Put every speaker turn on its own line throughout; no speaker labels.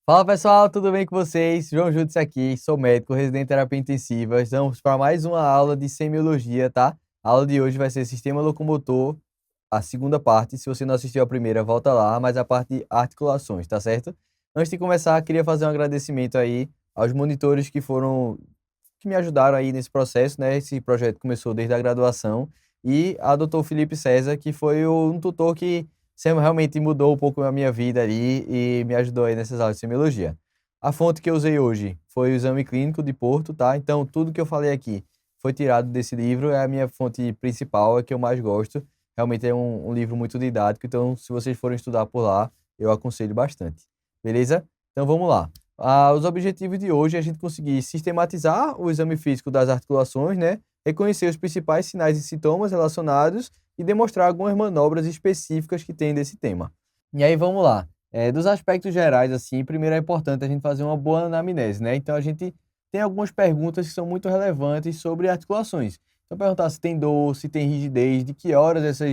Fala pessoal, tudo bem com vocês? João Júdice aqui, sou médico, residente em terapia intensiva. Estamos para mais uma aula de semiologia, tá? A aula de hoje vai ser sistema locomotor, a segunda parte. Se você não assistiu a primeira, volta lá, mas a parte de articulações, tá certo? Antes de começar, queria fazer um agradecimento aí aos monitores que me ajudaram aí nesse processo, né? Esse projeto começou desde a graduação e a Dr. Felipe César, que foi um tutor que realmente mudou um pouco a minha vida ali e me ajudou aí nessas aulas de semiologia. A fonte que eu usei hoje foi o Exame Clínico de Porto, tá? Então, tudo que eu falei aqui foi tirado desse livro, é a minha fonte principal, é a que eu mais gosto. Realmente é um livro muito didático, então, se vocês forem estudar por lá, eu aconselho bastante. Beleza? Então, vamos lá. Os objetivos de hoje é a gente conseguir sistematizar o exame físico das articulações, né? Reconhecer os principais sinais e sintomas relacionados e demonstrar algumas manobras específicas que tem desse tema. E aí vamos lá. Dos aspectos gerais, assim, primeiro é importante a gente fazer uma boa anamnese, né? Então a gente tem algumas perguntas que são muito relevantes sobre articulações. Então perguntar se tem dor, se tem rigidez, de que horas essa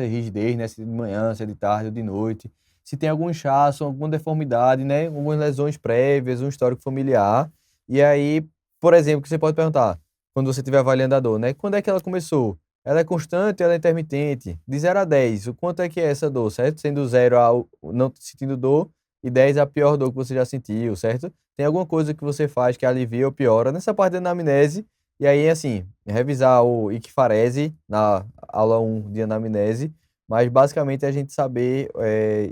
rigidez, né? Se é de manhã, se é de tarde ou de noite, se tem algum inchaço, alguma deformidade, né? Algumas lesões prévias, um histórico familiar. E aí, por exemplo, que você pode perguntar quando você estiver avaliando a dor, né? Quando é que ela começou? Ela é constante, ela é intermitente? De 0 a 10, o quanto é que é essa dor, certo? Sendo 0 não sentindo dor e 10 a pior dor que você já sentiu, certo? Tem alguma coisa que você faz que alivia ou piora nessa parte da anamnese. E aí, assim, revisar o Iquifarese na aula 1 de anamnese, mas basicamente é a gente saber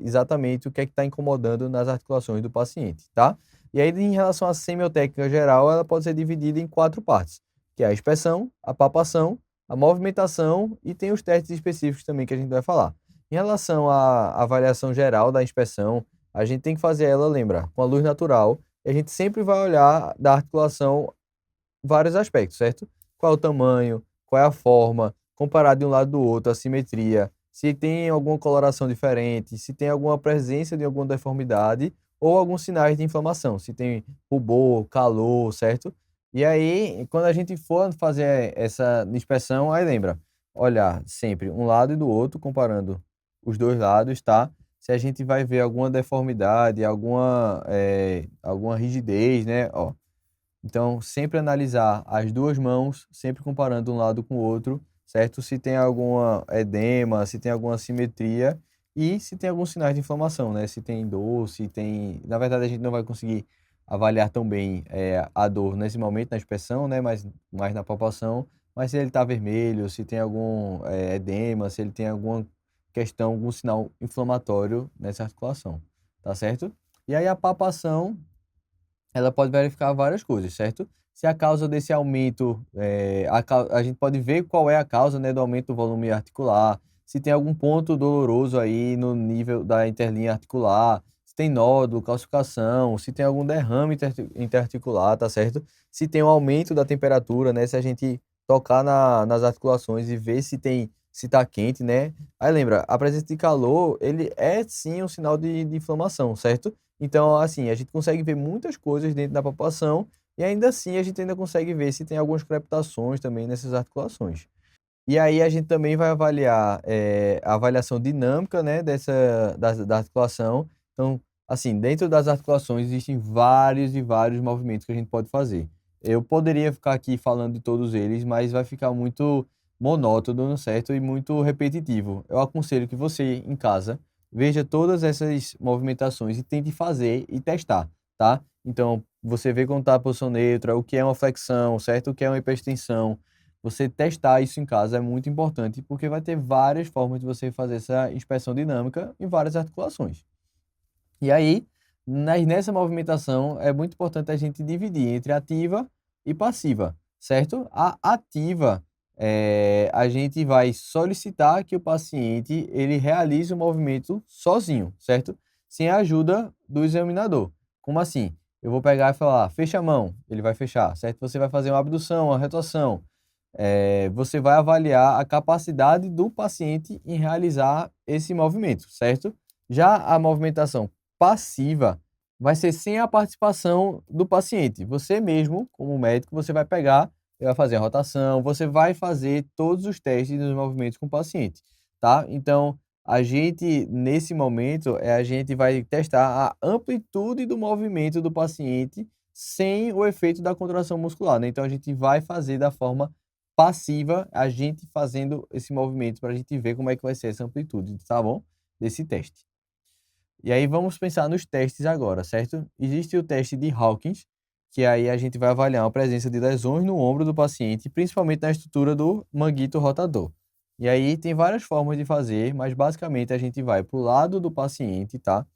exatamente o que é que está incomodando nas articulações do paciente, tá? E aí, em relação à semiotécnica geral, ela pode ser dividida em 4 partes, que é a inspeção, a palpação, a movimentação e tem os testes específicos também que a gente vai falar. Em relação à avaliação geral da inspeção, a gente tem que fazer ela, lembra, com a luz natural, e a gente sempre vai olhar da articulação vários aspectos, certo? Qual é o tamanho, qual é a forma, comparar de um lado do outro, a simetria, se tem alguma coloração diferente, se tem alguma presença de alguma deformidade ou alguns sinais de inflamação, se tem rubor, calor, certo? E aí, quando a gente for fazer essa inspeção, aí lembra, olhar sempre um lado e do outro, comparando os dois lados, tá? Se a gente vai ver alguma deformidade, alguma rigidez, né? Ó, então, sempre analisar as duas mãos, sempre comparando um lado com o outro, certo? Se tem alguma edema, se tem alguma simetria e se tem alguns sinais de inflamação, né? Se tem dor, se tem. Na verdade, a gente não vai conseguir avaliar tão bem a dor nesse momento, na inspeção, né? Mas mais na palpação. Mas se ele está vermelho, se tem algum edema, se ele tem alguma questão, algum sinal inflamatório nessa articulação, tá certo? E aí a palpação ela pode verificar várias coisas, certo? Se a causa desse aumento, a gente pode ver qual é a causa, né, do aumento do volume articular, se tem algum ponto doloroso aí no nível da interlinha articular, se tem nódulo, calcificação, se tem algum derrame interarticular, tá certo? Se tem um aumento da temperatura, né, se a gente tocar nas articulações e ver se tá quente, né? Aí lembra, a presença de calor, ele é sim um sinal de inflamação, certo? Então, assim, a gente consegue ver muitas coisas dentro da palpação e ainda assim a gente ainda consegue ver se tem algumas crepitações também nessas articulações. E aí a gente também vai avaliar, a avaliação dinâmica, né, da articulação. Então, assim, dentro das articulações existem vários e vários movimentos que a gente pode fazer. Eu poderia ficar aqui falando de todos eles, mas vai ficar muito monótono, certo? E muito repetitivo. Eu aconselho que você, em casa, veja todas essas movimentações e tente fazer e testar, tá? Então, você vê quando está a posição neutra, o que é uma flexão, certo? O que é uma hiperextensão. Você testar isso em casa é muito importante, porque vai ter várias formas de você fazer essa inspeção dinâmica em várias articulações. E aí, nessa movimentação, é muito importante a gente dividir entre ativa e passiva, certo? A ativa, a gente vai solicitar que o paciente ele realize o movimento sozinho, certo? Sem a ajuda do examinador. Como assim? Eu vou pegar e falar, fecha a mão, ele vai fechar, certo? Você vai fazer uma abdução, uma retração, você vai avaliar a capacidade do paciente em realizar esse movimento, certo? Já a movimentação passiva vai ser sem a participação do paciente. Você mesmo, como médico, você vai pegar, você vai fazer a rotação, você vai fazer todos os testes dos movimentos com o paciente, tá? Então, A gente, nesse momento, a gente vai testar a amplitude do movimento do paciente sem o efeito da contração muscular, né? Então, a gente vai fazer da forma passiva, a gente fazendo esse movimento para a gente ver como é que vai ser essa amplitude, tá bom? Desse teste. E aí vamos pensar nos testes agora, certo? Existe o teste de Hawkins, que aí a gente vai avaliar a presença de lesões no ombro do paciente, principalmente na estrutura do manguito rotador. E aí tem várias formas de fazer, mas basicamente a gente vai para o lado do paciente, tá?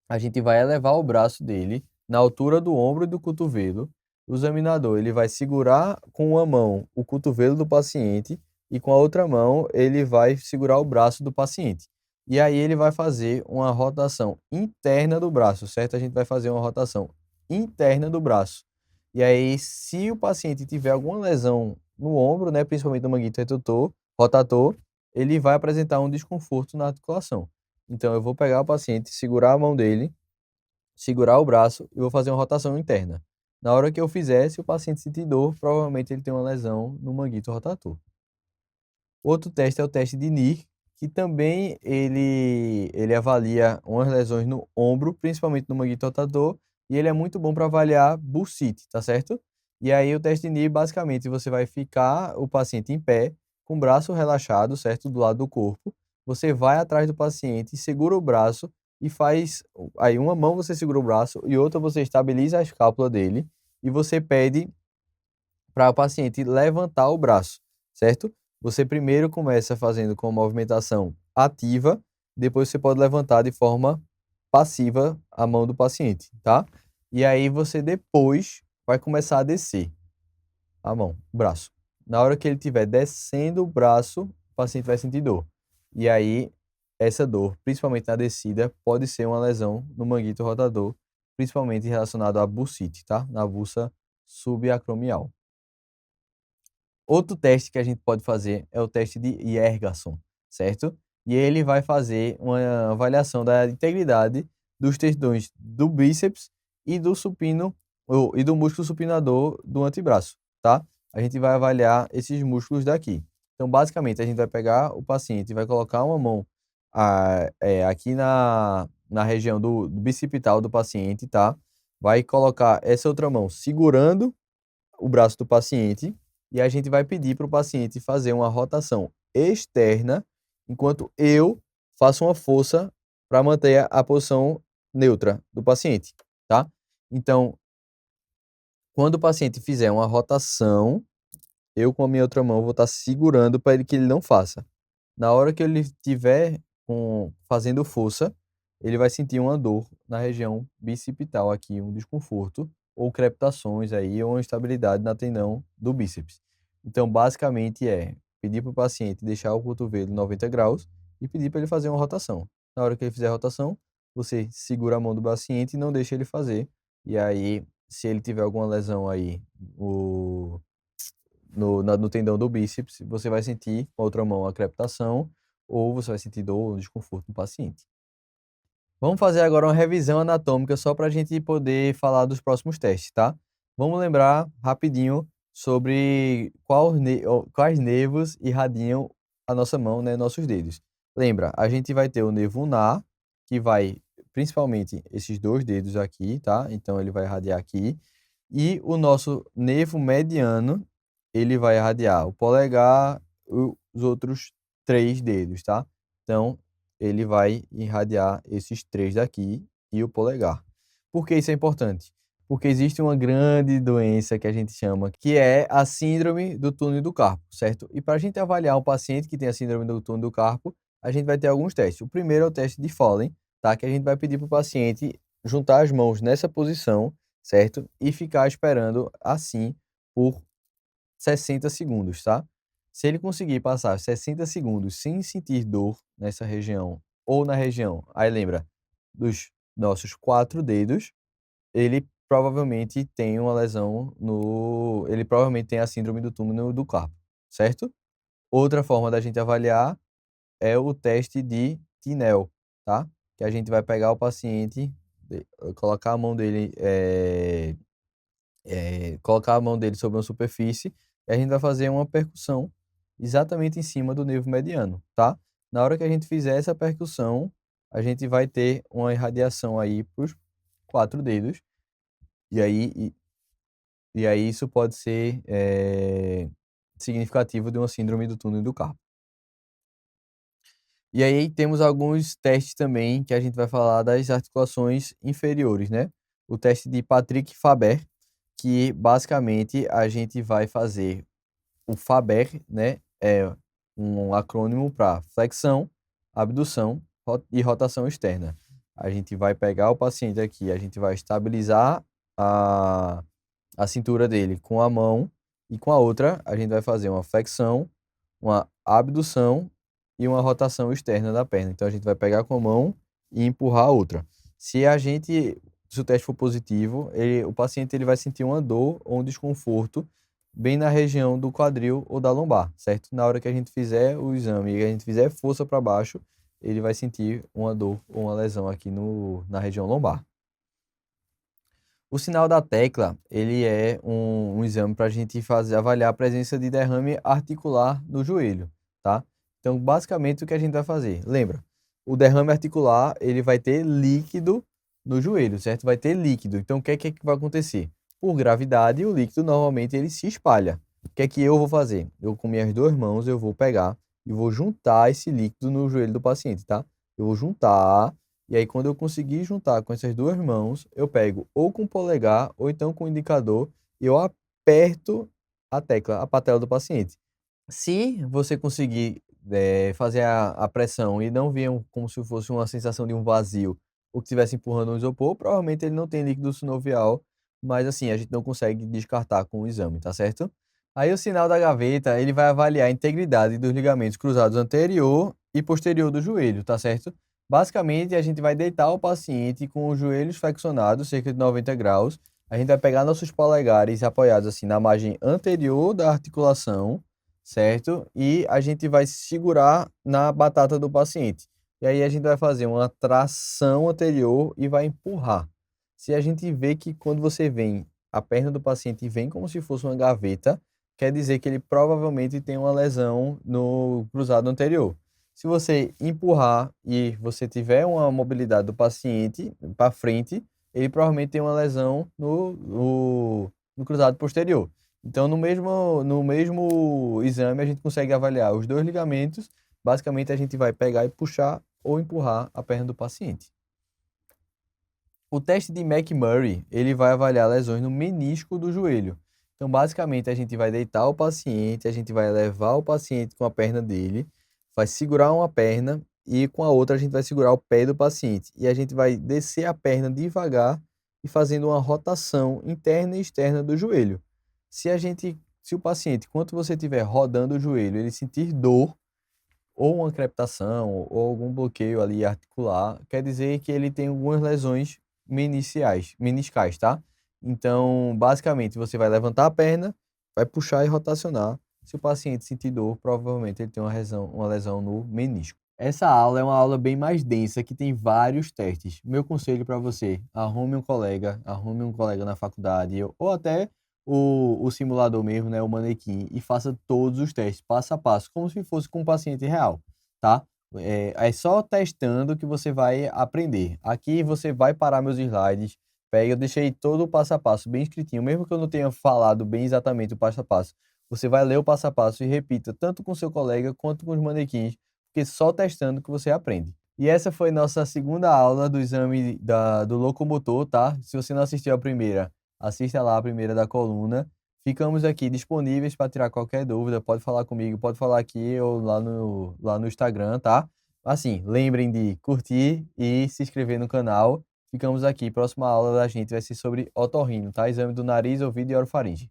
A gente vai elevar o braço dele na altura do ombro e do cotovelo. O examinador ele vai segurar com uma mão o cotovelo do paciente e com a outra mão ele vai segurar o braço do paciente. E aí ele vai fazer uma rotação interna do braço, certo? A gente vai fazer uma rotação interna do braço. E aí, se o paciente tiver alguma lesão no ombro, né, principalmente no manguito rotator, ele vai apresentar um desconforto na articulação. Então, eu vou pegar o paciente, segurar a mão dele, segurar o braço e vou fazer uma rotação interna. Na hora que eu fizer, se o paciente sentir dor, provavelmente ele tem uma lesão no manguito rotator. Outro teste é o teste de NIR, que também ele avalia umas lesões no ombro, principalmente no manguito rotador, e ele é muito bom para avaliar bursite, tá certo? E aí o teste de NIR, basicamente, você vai ficar o paciente em pé, com o braço relaxado, certo? Do lado do corpo. Você vai atrás do paciente, segura o braço e faz. Aí, uma mão você segura o braço e outra você estabiliza a escápula dele e você pede para o paciente levantar o braço, certo? Você primeiro começa fazendo com movimentação ativa, depois você pode levantar de forma passiva a mão do paciente, tá? E aí você depois vai começar a descer a mão, o braço. Na hora que ele estiver descendo o braço, o paciente vai sentir dor. E aí, essa dor, principalmente na descida, pode ser uma lesão no manguito rotador, principalmente relacionado à bursite, tá? Na bursa subacromial. Outro teste que a gente pode fazer é o teste de Yergason, certo? E ele vai fazer uma avaliação da integridade dos tendões do bíceps e do supino e do músculo supinador do antebraço, tá? A gente vai avaliar esses músculos daqui. Então, basicamente, a gente vai pegar o paciente e vai colocar uma mão aqui na região do bicipital do paciente, tá? Vai colocar essa outra mão segurando o braço do paciente e a gente vai pedir para o paciente fazer uma rotação externa, enquanto eu faço uma força para manter a posição neutra do paciente, tá? Então, quando o paciente fizer uma rotação, eu com a minha outra mão vou estar segurando para ele que ele não faça. Na hora que ele estiver fazendo força, ele vai sentir uma dor na região bicipital aqui, um desconforto, ou crepitações aí, ou uma instabilidade na tendão do bíceps. Então, basicamente é pedir para o paciente deixar o cotovelo em 90 graus e pedir para ele fazer uma rotação. Na hora que ele fizer a rotação, você segura a mão do paciente e não deixa ele fazer. E aí, se ele tiver alguma lesão aí, no tendão do bíceps, você vai sentir com a outra mão a crepitação ou você vai sentir dor ou desconforto no paciente. Vamos fazer agora uma revisão anatômica só para a gente poder falar dos próximos testes, tá? Vamos lembrar rapidinho sobre quais nervos irradiam a nossa mão, né, nossos dedos. Lembra, a gente vai ter o nervo ulnar, que vai principalmente esses dois dedos aqui, tá? Então ele vai irradiar aqui. E o nosso nervo mediano, ele vai irradiar o polegar, os outros três dedos, tá? Então, ele vai irradiar esses três daqui e o polegar. Por que isso é importante? Porque existe uma grande doença que a gente chama, que é a síndrome do túnel do carpo, certo? E para a gente avaliar um paciente que tem a síndrome do túnel do carpo, a gente vai ter alguns testes. O primeiro é o teste de Foley, tá? Que a gente vai pedir para o paciente juntar as mãos nessa posição, certo? E ficar esperando assim por 60 segundos, tá? Se ele conseguir passar 60 segundos sem sentir dor nessa região ou na região, aí lembra, dos nossos quatro dedos, ele provavelmente tem uma lesão no. Ele provavelmente tem a síndrome do túnel do carpo, certo? Outra forma da gente avaliar é o teste de Tinel, tá? Que a gente vai pegar o paciente, colocar a mão dele, colocar a mão dele sobre uma superfície e a gente vai fazer uma percussão exatamente em cima do nervo mediano, tá? Na hora que a gente fizer essa percussão, a gente vai ter uma irradiação aí para os 4 dedos, e aí isso pode ser, significativo de uma síndrome do túnel do carpo. E aí temos alguns testes também que a gente vai falar das articulações inferiores, né. O teste de Patrick-Faber, que basicamente a gente vai fazer o Faber, né, é um acrônimo para flexão, abdução e rotação externa. A gente vai pegar o paciente aqui, a gente vai estabilizar a cintura dele com a mão e com a outra a gente vai fazer uma flexão, uma abdução e uma rotação externa da perna. Então a gente vai pegar com a mão e empurrar a outra. Se o teste for positivo, o paciente ele vai sentir uma dor ou um desconforto bem na região do quadril ou da lombar, certo? Na hora que a gente fizer o exame e a gente fizer força para baixo, ele vai sentir uma dor ou uma lesão aqui na região lombar. O sinal da tecla, ele é um exame para a gente avaliar a presença de derrame articular no joelho, tá? Então, basicamente, o que a gente vai fazer? Lembra, o derrame articular, ele vai ter líquido no joelho, certo? Vai ter líquido. Então, o que é que vai acontecer? Por gravidade, o líquido normalmente ele se espalha. O que é que eu vou fazer? Eu, com minhas duas mãos, eu vou pegar e vou juntar esse líquido no joelho do paciente, tá? Eu vou juntar, e aí quando eu conseguir juntar com essas duas mãos, eu pego ou com o polegar ou então com o indicador e eu aperto a tecla, a patela do paciente. Se você conseguir, fazer a pressão e não vir como se fosse uma sensação de um vazio, ou que estivesse empurrando um isopor, provavelmente ele não tem líquido sinovial, mas assim, a gente não consegue descartar com o exame, tá certo? Aí o sinal da gaveta, ele vai avaliar a integridade dos ligamentos cruzados anterior e posterior do joelho, tá certo? Basicamente, a gente vai deitar o paciente com os joelhos flexionados, cerca de 90 graus. A gente vai pegar nossos polegares apoiados assim na margem anterior da articulação, certo? E a gente vai segurar na batata do paciente. E aí a gente vai fazer uma tração anterior e vai empurrar. Se a gente vê que quando você vem, a perna do paciente vem como se fosse uma gaveta, quer dizer que ele provavelmente tem uma lesão no cruzado anterior. Se você empurrar e você tiver uma mobilidade do paciente para frente, ele provavelmente tem uma lesão no cruzado posterior. Então, no mesmo exame, a gente consegue avaliar os dois ligamentos. Basicamente, a gente vai pegar e puxar ou empurrar a perna do paciente. O teste de McMurray, ele vai avaliar lesões no menisco do joelho. Então, basicamente, a gente vai deitar o paciente, a gente vai levar o paciente com a perna dele, vai segurar uma perna e com a outra a gente vai segurar o pé do paciente. E a gente vai descer a perna devagar e fazendo uma rotação interna e externa do joelho. Se o paciente, enquanto você estiver rodando o joelho, ele sentir dor, ou uma crepitação, ou algum bloqueio ali articular, quer dizer que ele tem algumas lesões meniscais, tá? Então, basicamente, você vai levantar a perna, vai puxar e rotacionar. Se o paciente sentir dor, provavelmente ele tem uma lesão no menisco. Essa aula é uma aula bem mais densa, que tem vários testes. Meu conselho para você, arrume um colega na faculdade, ou até o simulador mesmo, né, o manequim, e faça todos os testes, passo a passo, como se fosse com um paciente real, tá? É só testando que você vai aprender. Aqui você vai parar meus slides, eu deixei todo o passo a passo bem escritinho, mesmo que eu não tenha falado bem exatamente o passo a passo. Você vai ler o passo a passo e repita, tanto com seu colega quanto com os manequins, porque só testando que você aprende. E essa foi nossa segunda aula do exame do locomotor, tá? Se você não assistiu a primeira, assista lá a primeira da coluna. Ficamos aqui disponíveis para tirar qualquer dúvida, pode falar comigo, pode falar aqui ou lá no Instagram, tá? Assim, lembrem de curtir e se inscrever no canal. Ficamos aqui, próxima aula da gente vai ser sobre otorrino, tá? Exame do nariz, ouvido e orofaringe.